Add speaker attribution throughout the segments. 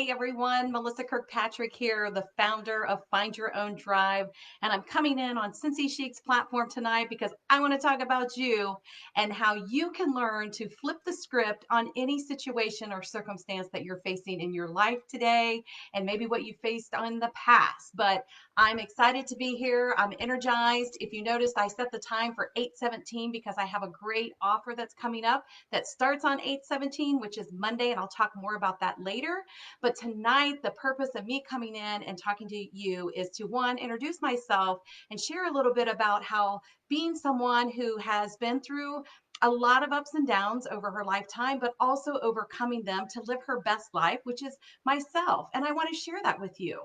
Speaker 1: Hey everyone, Melissa Kirkpatrick here, the founder of Find Your Own Drive. And I'm coming in on Cincy Chic's platform tonight because I want to talk about you and how you can learn to flip the script on any situation or circumstance that you're facing in your life today and maybe what you faced in the past. But I'm excited to be here. I'm energized. If you noticed, I set the time for 8:17 because I have a great offer that's coming up that starts on 8:17, which is Monday, and I'll talk more about that later. But tonight, the purpose of me coming in and talking to you is to one, introduce myself and share a little bit about how being someone who has been through a lot of ups and downs over her lifetime, but also overcoming them to live her best life, which is myself. And I want to share that with you.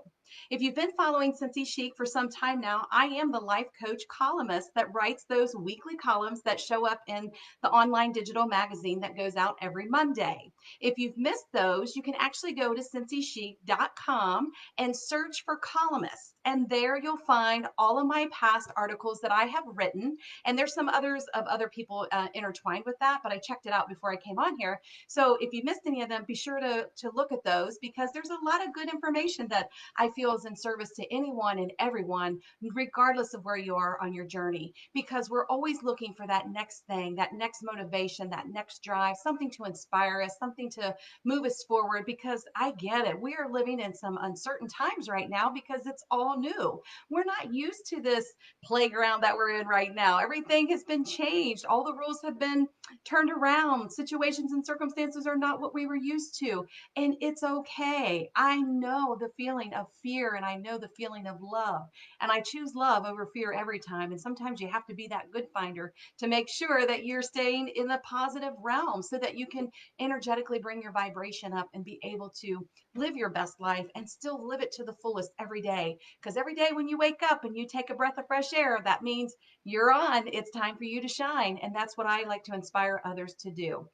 Speaker 1: If you've been following Cincy Chic for some time now, I am the life coach columnist that writes those weekly columns that show up in the online digital magazine that goes out every Monday. If you've missed those, you can actually go to cincychic.com and search for columnists. And there you'll find all of my past articles that I have written. And there's some others of other people intertwined with that, but I checked it out before I came on here. So if you missed any of them, be sure to look at those because there's a lot of good information that I feel is in service to anyone and everyone, regardless of where you are on your journey, because we're always looking for that next thing, that next motivation, that next drive, something to inspire us, something to move us forward. Because I get it. We are living in some uncertain times right now because it's all new. We're not used to this playground that we're in right now. Everything has been changed. All the rules have been turned around. Situations and circumstances are not what we were used to. And it's okay. I know the feeling of fear and I know the feeling of love. And I choose love over fear every time. And sometimes you have to be that good finder to make sure that you're staying in the positive realm so that you can energetically bring your vibration up and be able to live your best life and still live it to the fullest every day. Because every day when you wake up and you take a breath of fresh air, that means you're on. It's time for you to shine. And that's what I like to inspire others to do.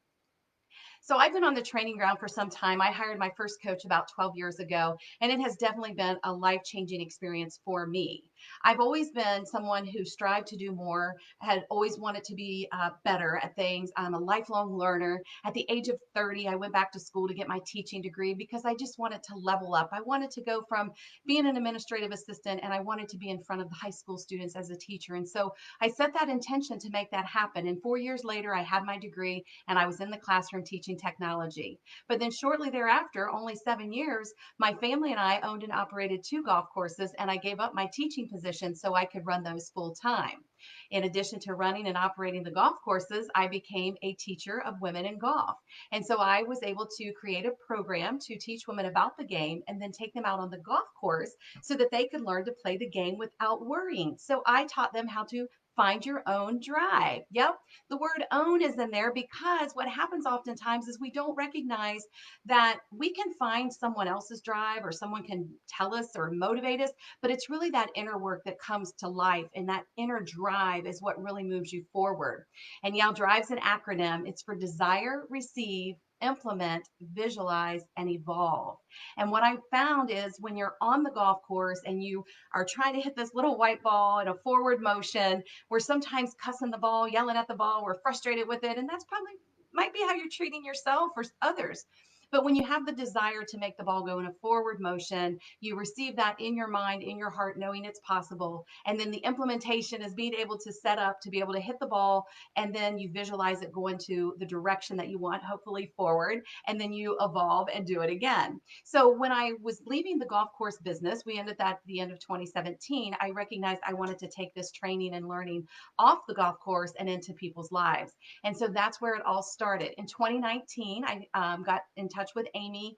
Speaker 1: So I've been on the training ground for some time. I hired my first coach about 12 years ago, and it has definitely been a life-changing experience for me. I've always been someone who strived to do more, had always wanted to be better at things. I'm a lifelong learner. At the age of 30, I went back to school to get my teaching degree because I just wanted to level up. I wanted to go from being an administrative assistant and I wanted to be in front of the high school students as a teacher. And so I set that intention to make that happen. And 4 years later, I had my degree and I was in the classroom teaching technology. But then shortly thereafter, only 7 years, my family and I owned and operated two golf courses, and I gave up my teaching position so I could run those full time. In addition to running and operating the golf courses, I became a teacher of women in golf. And so I was able to create a program to teach women about the game and then take them out on the golf course so that they could learn to play the game without worrying. So I taught them how to find your own drive. Yep, the word own is in there because what happens oftentimes is we don't recognize that we can find someone else's drive or someone can tell us or motivate us, but it's really that inner work that comes to life, and that inner drive is what really moves you forward. And yeah, drive's an acronym. It's for desire, receive, implement, visualize, and evolve. And what I found is when you're on the golf course and you are trying to hit this little white ball in a forward motion, we're sometimes cussing the ball, yelling at the ball, we're frustrated with it. And that's probably might be how you're treating yourself or others. But when you have the desire to make the ball go in a forward motion, you receive that in your mind, in your heart, knowing it's possible. And then the implementation is being able to set up to be able to hit the ball. And then you visualize it going to the direction that you want, hopefully forward. And then you evolve and do it again. So when I was leaving the golf course business, we ended that at the end of 2017. I recognized I wanted to take this training and learning off the golf course and into people's lives. And so that's where it all started. In 2019, I got in touch with Amy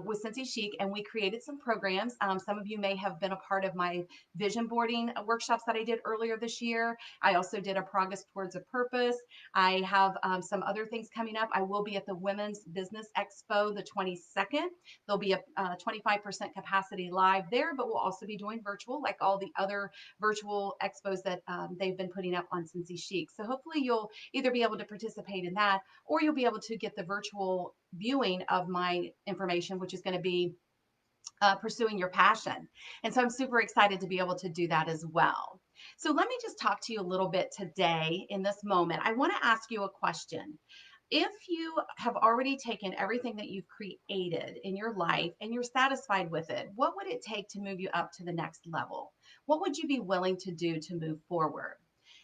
Speaker 1: with Cincy Chic, and we created some programs. Some of you may have been a part of my vision boarding workshops that I did earlier this year. I also did a progress towards a purpose. I have some other things coming up. I will be at the Women's Business Expo the 22nd. There'll be a 25% capacity live there, but we'll also be doing virtual like all the other virtual expos that they've been putting up on Cincy Chic. So hopefully you'll either be able to participate in that or you'll be able to get the virtual viewing of my information, which is going to be pursuing your passion. And so I'm super excited to be able to do that as well. So let me just talk to you a little bit today in this moment. I want to ask you a question. If you have already taken everything that you've created in your life and you're satisfied with it, what would it take to move you up to the next level? What would you be willing to do to move forward?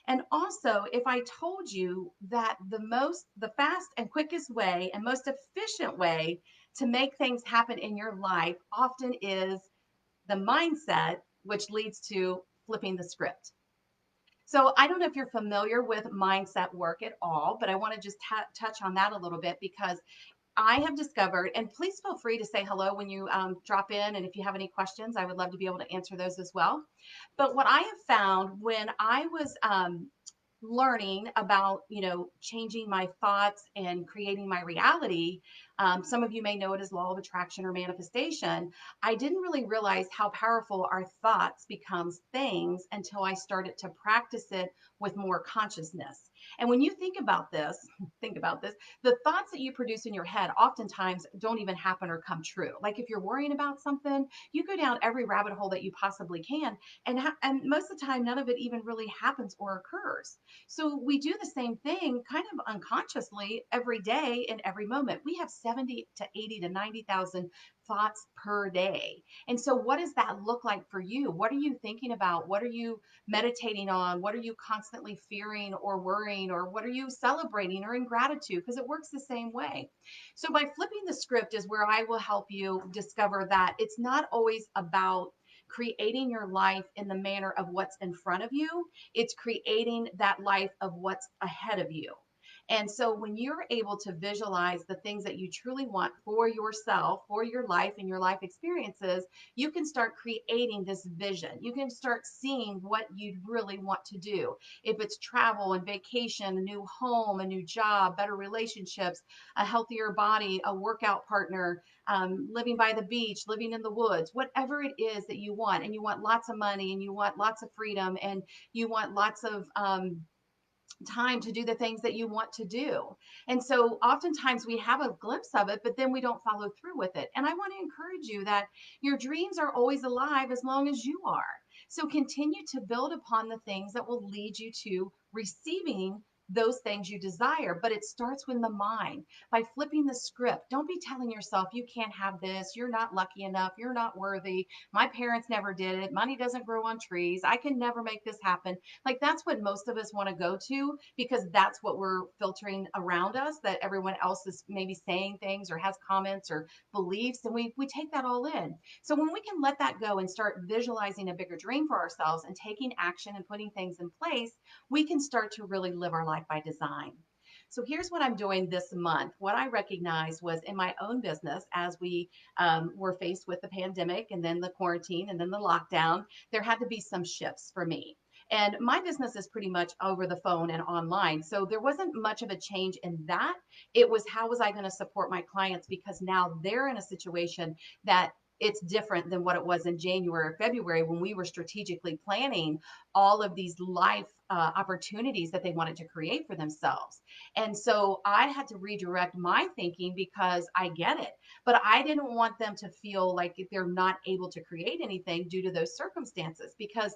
Speaker 1: And also, if I told you that the fast and quickest way and most efficient way to make things happen in your life often is the mindset, which leads to flipping the script. So I don't know if you're familiar with mindset work at all, but I want to just touch on that a little bit because I have discovered, and please feel free to say hello when you drop in. And if you have any questions, I would love to be able to answer those as well. But what I have found when I was learning about, changing my thoughts and creating my reality, some of you may know it as law of attraction or manifestation. I didn't really realize how powerful our thoughts becomes things until I started to practice it with more consciousness. And when you think about this, the thoughts that you produce in your head oftentimes don't even happen or come true. Like if you're worrying about something, you go down every rabbit hole that you possibly can, and most of the time none of it even really happens or occurs. So we do the same thing kind of unconsciously every day in every moment. We have 70 to 80 to 90,000 thoughts per day. And so what does that look like for you? What are you thinking about? What are you meditating on? What are you constantly fearing or worrying, or what are you celebrating or in gratitude? Because it works the same way. So by flipping the script is where I will help you discover that it's not always about creating your life in the manner of what's in front of you. It's creating that life of what's ahead of you. And so when you're able to visualize the things that you truly want for yourself, for your life and your life experiences, you can start creating this vision. You can start seeing what you really want to do. If it's travel and vacation, a new home, a new job, better relationships, a healthier body, a workout partner, living by the beach, living in the woods, whatever it is that you want, and you want lots of money and you want lots of freedom and you want lots of time to do the things that you want to do. And so oftentimes we have a glimpse of it, but then we don't follow through with it. And I want to encourage you that your dreams are always alive as long as you are. So continue to build upon the things that will lead you to receiving those things you desire. But it starts with the mind by flipping the script. Don't be telling yourself you can't have this, you're not lucky enough, you're not worthy, my parents never did it, money doesn't grow on trees, I can never make this happen. Like that's what most of us want to go to because that's what we're filtering around us, that everyone else is maybe saying things or has comments or beliefs, and we take that all in. So when we can let that go and start visualizing a bigger dream for ourselves and taking action and putting things in place, we can start to really live our life by design. So here's what I'm doing this month. What I recognized was in my own business, as we were faced with the pandemic and then the quarantine and then the lockdown, there had to be some shifts for me. And my business is pretty much over the phone and online. So there wasn't much of a change in that. It was how was I going to support my clients because now they're in a situation that it's different than what it was in January or February when we were strategically planning all of these life opportunities that they wanted to create for themselves. And so I had to redirect my thinking because I get it, but I didn't want them to feel like they're not able to create anything due to those circumstances, because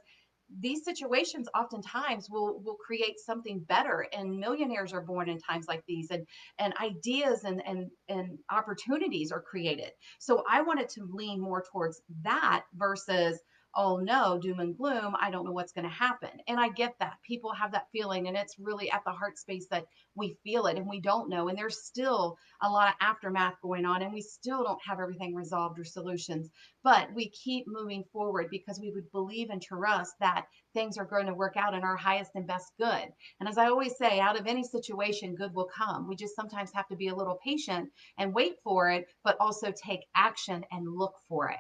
Speaker 1: these situations oftentimes will create something better, and millionaires are born in times like these, and ideas and opportunities are created. So I wanted to lean more towards that versus, oh no, doom and gloom, I don't know what's going to happen. And I get that people have that feeling, and it's really at the heart space that we feel it and we don't know, and there's still a lot of aftermath going on, and we still don't have everything resolved or solutions, but we keep moving forward because we would believe and trust that things are going to work out in our highest and best good. And as I always say, out of any situation, good will come. We just sometimes have to be a little patient and wait for it, but also take action and look for it.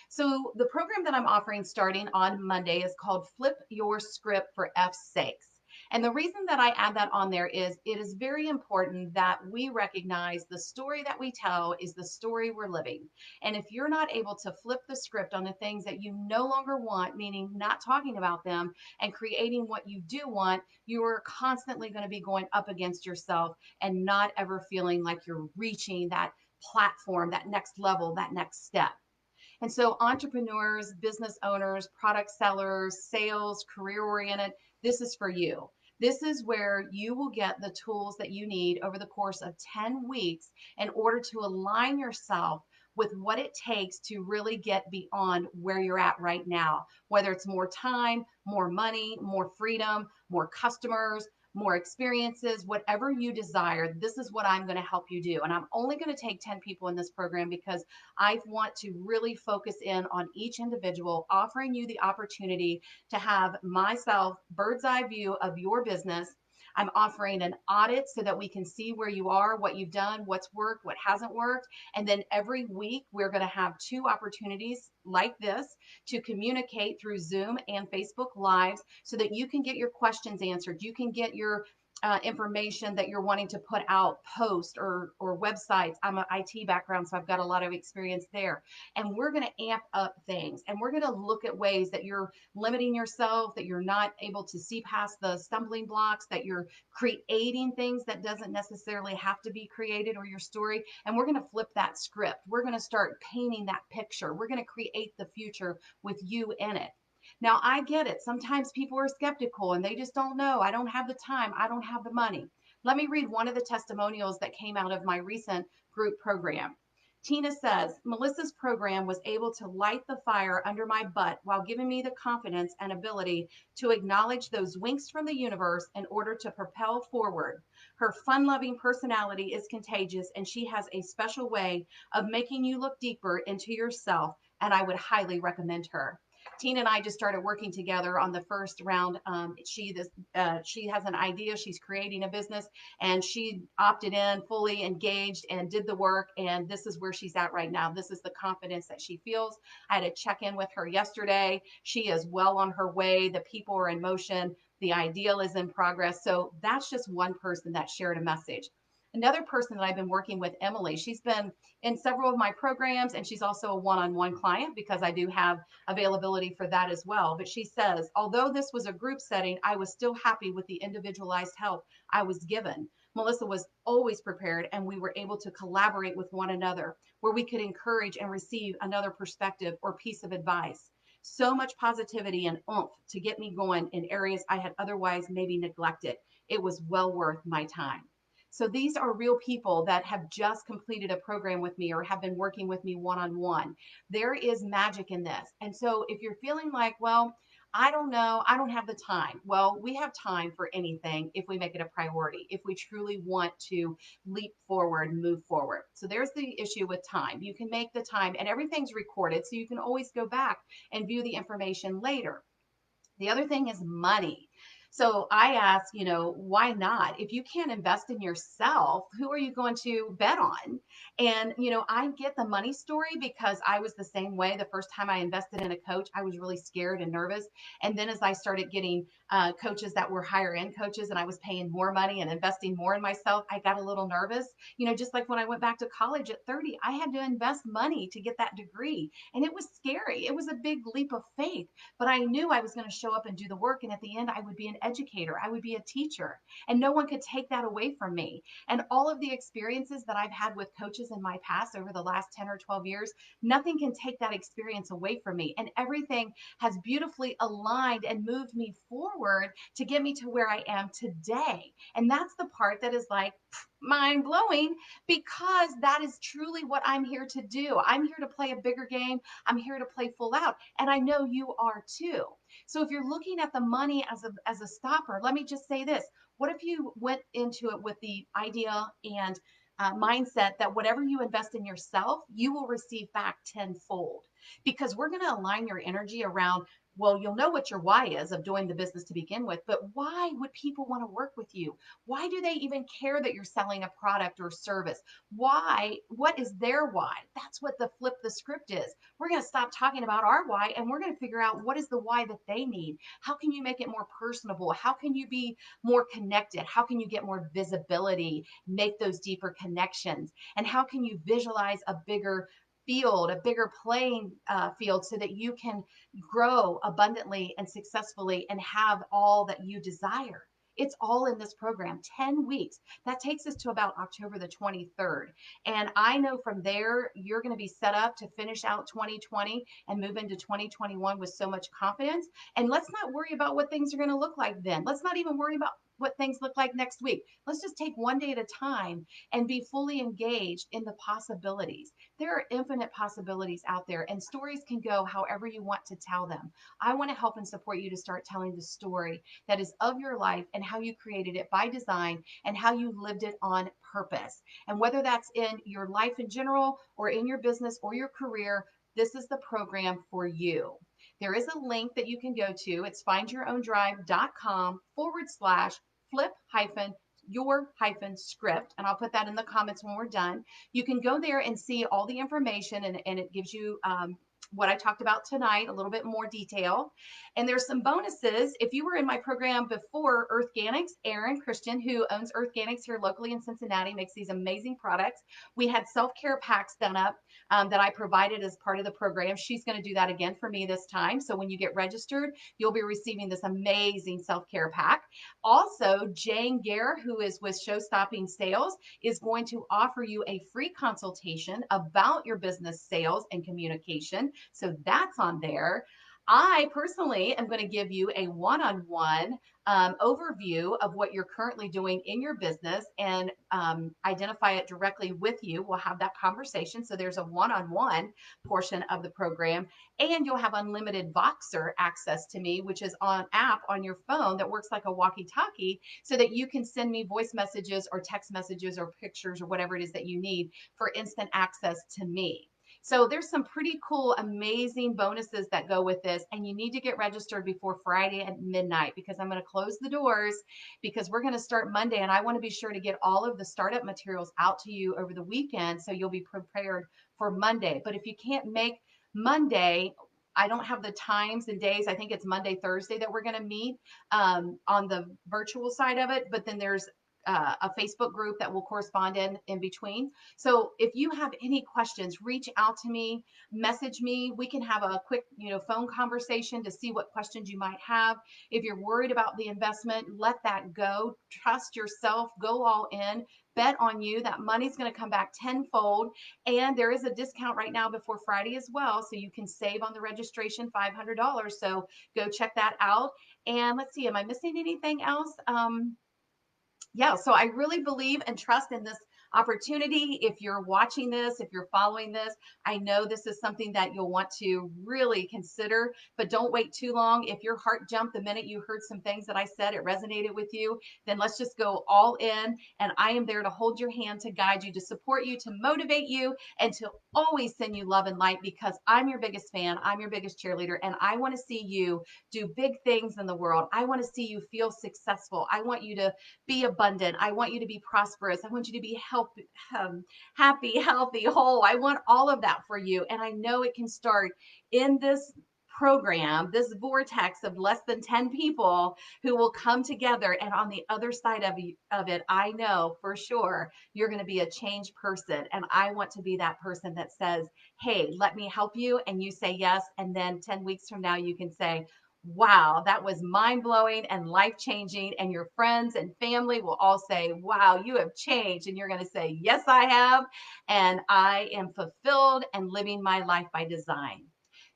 Speaker 1: So the program that I'm offering starting on Monday is called Flip Your Script for F's Sakes. And the reason that I add that on there is it is very important that we recognize the story that we tell is the story we're living. And if you're not able to flip the script on the things that you no longer want, meaning not talking about them and creating what you do want, you are constantly going to be going up against yourself and not ever feeling like you're reaching that platform, that next level, that next step. And so entrepreneurs, business owners, product sellers, sales, career oriented, this is for you. This is where you will get the tools that you need over the course of 10 weeks in order to align yourself with what it takes to really get beyond where you're at right now, whether it's more time, more money, more freedom, more customers, more experiences, whatever you desire. This is what I'm going to help you do. And I'm only going to take 10 people in this program because I want to really focus in on each individual, offering you the opportunity to have myself bird's eye view of your business. I'm offering an audit so that we can see where you are, what you've done, what's worked, what hasn't worked. And then every week, we're going to have 2 opportunities like this to communicate through Zoom and Facebook Lives so that you can get your questions answered. You can get your information that you're wanting to put out, post or websites. I'm an IT background, so I've got a lot of experience there. And we're going to amp up things, and we're going to look at ways that you're limiting yourself, that you're not able to see past the stumbling blocks, that you're creating things that doesn't necessarily have to be created, or your story. And we're going to flip that script. We're going to start painting that picture. We're going to create the future with you in it. Now, I get it. Sometimes people are skeptical and they just don't know. I don't have the time. I don't have the money. Let me read one of the testimonials that came out of my recent group program. Tina says, Melissa's program was able to light the fire under my butt while giving me the confidence and ability to acknowledge those winks from the universe in order to propel forward. Her fun loving personality is contagious, and she has a special way of making you look deeper into yourself, and I would highly recommend her. Tina and I just started working together on the first round. She has an idea. She's creating a business, and she opted in, fully engaged, and did the work. And this is where she's at right now. This is the confidence that she feels. I had a check in with her yesterday. She is well on her way. The people are in motion. The ideal is in progress. So that's just one person that shared a message. Another person that I've been working with, Emily, she's been in several of my programs, and she's also a one-on-one client because I do have availability for that as well. But she says, although this was a group setting, I was still happy with the individualized help I was given. Melissa was always prepared, and we were able to collaborate with one another where we could encourage and receive another perspective or piece of advice. So much positivity and oomph to get me going in areas I had otherwise maybe neglected. It was well worth my time. So these are real people that have just completed a program with me or have been working with me one-on-one. There is magic in this. And so if you're feeling like, well, I don't know, I don't have the time. Well, we have time for anything if we make it a priority, if we truly want to leap forward, move forward. So there's the issue with time. You can make the time, and everything's recorded, so you can always go back and view the information later. The other thing is money. So I ask, why not? If you can't invest in yourself, who are you going to bet on? And, I get the money story because I was the same way. The first time I invested in a coach, I was really scared and nervous. And then as I started getting coaches that were higher end coaches and I was paying more money and investing more in myself, I got a little nervous. Just like when I went back to college at 30, I had to invest money to get that degree. And it was scary. It was a big leap of faith, but I knew I was going to show up and do the work. And at the end, I would be an educator. I would be a teacher, and no one could take that away from me. And all of the experiences that I've had with coaches in my past over the last 10 or 12 years, nothing can take that experience away from me. And everything has beautifully aligned and moved me forward to get me to where I am today. And that's the part that is like mind blowing, because that is truly what I'm here to do. I'm here to play a bigger game. I'm here to play full out. And I know you are too. So if you're looking at the money as a stopper, let me just say this. What if you went into it with the idea and mindset that whatever you invest in yourself, you will receive back tenfold? Because we're going to align your energy around, well, you'll know what your why is of doing the business to begin with, but why would people want to work with you? Why do they even care that you're selling a product or service? Why? What is their why? That's what the flip the script is. We're going to stop talking about our why, and we're going to figure out what is the why that they need. How can you make it more personable? How can you be more connected? How can you get more visibility, make those deeper connections? And how can you visualize a bigger field, a bigger playing field, so that you can grow abundantly and successfully and have all that you desire? It's all in this program, 10 weeks. That takes us to about October the 23rd. And I know from there, you're going to be set up to finish out 2020 and move into 2021 with so much confidence. And let's not worry about what things are going to look like then. Let's not even worry about what things look like next week. Let's just take one day at a time and be fully engaged in the possibilities. There are infinite possibilities out there, and stories can go however you want to tell them. I want to help and support you to start telling the story that is of your life and how you created it by design and how you lived it on purpose. And whether that's in your life in general or in your business or your career, this is the program for you. There is a link that you can go to. It's findyourown.com/flip hyphen your hyphen script. And I'll put that in the comments when we're done. You can go there and see all the information, and it gives you what I talked about tonight, a little bit more detail. And there's some bonuses. If you were in my program before, Earthganics, Erin Christian, who owns Earthganics here locally in Cincinnati, makes these amazing products. We had self-care packs done up that I provided as part of the program. She's going to do that again for me this time. So when you get registered, you'll be receiving this amazing self-care pack. Also, Jane Gare, who is with Show Stopping Sales, is going to offer you a free consultation about your business sales and communication. So that's on there. I personally am going to give you a one-on-one overview of what you're currently doing in your business and identify it directly with you. We'll have that conversation. So there's a one-on-one portion of the program, and you'll have unlimited Voxer access to me, which is an app on your phone that works like a walkie-talkie, so that you can send me voice messages or text messages or pictures or whatever it is that you need for instant access to me. So there's some pretty cool, amazing bonuses that go with this. And you need to get registered before Friday at midnight, because I'm going to close the doors because we're going to start Monday. And I want to be sure to get all of the startup materials out to you over the weekend, so you'll be prepared for Monday. But if you can't make Monday, I don't have the times and days. I think it's Monday, Thursday that we're going to meet on the virtual side of it. But then there's a Facebook group that will correspond in between. So if you have any questions, reach out to me, message me. We can have a quick, phone conversation to see what questions you might have. If you're worried about the investment, let that go. Trust yourself, go all in, bet on you. That money's going to come back tenfold. And there is a discount right now before Friday as well. So you can save on the registration $500. So go check that out. And let's see, am I missing anything else? Yeah, so I really believe and trust in this opportunity. If you're watching this, if you're following this, I know this is something that you'll want to really consider, but don't wait too long. If your heart jumped the minute you heard some things that I said, it resonated with you, then let's just go all in. And I am there to hold your hand, to guide you, to support you, to motivate you, and to always send you love and light, because I'm your biggest fan. I'm your biggest cheerleader, and I want to see you do big things in the world. I want to see you feel successful. I want you to be abundant. I want you to be prosperous. I want you to be happy, healthy, whole. I want all of that for you. And I know it can start in this program, this vortex of less than 10 people who will come together. And on the other side of it, I know for sure you're going to be a changed person. And I want to be that person that says, hey, let me help you. And you say yes. And then 10 weeks from now, you can say, wow, that was mind blowing and life changing. And your friends and family will all say, wow, you have changed. And you're going to say, yes, I have. And I am fulfilled and living my life by design.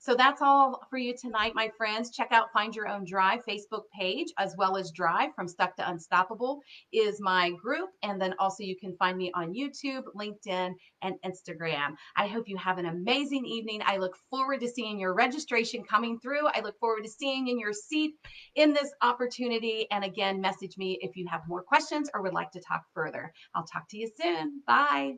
Speaker 1: So that's all for you tonight, my friends. Check out Find Your Own Drive Facebook page, as well as Drive from Stuck to Unstoppable is my group. And then also you can find me on YouTube, LinkedIn, and Instagram. I hope you have an amazing evening. I look forward to seeing your registration coming through. I look forward to seeing in your seat in this opportunity. And again, message me if you have more questions or would like to talk further. I'll talk to you soon. Bye.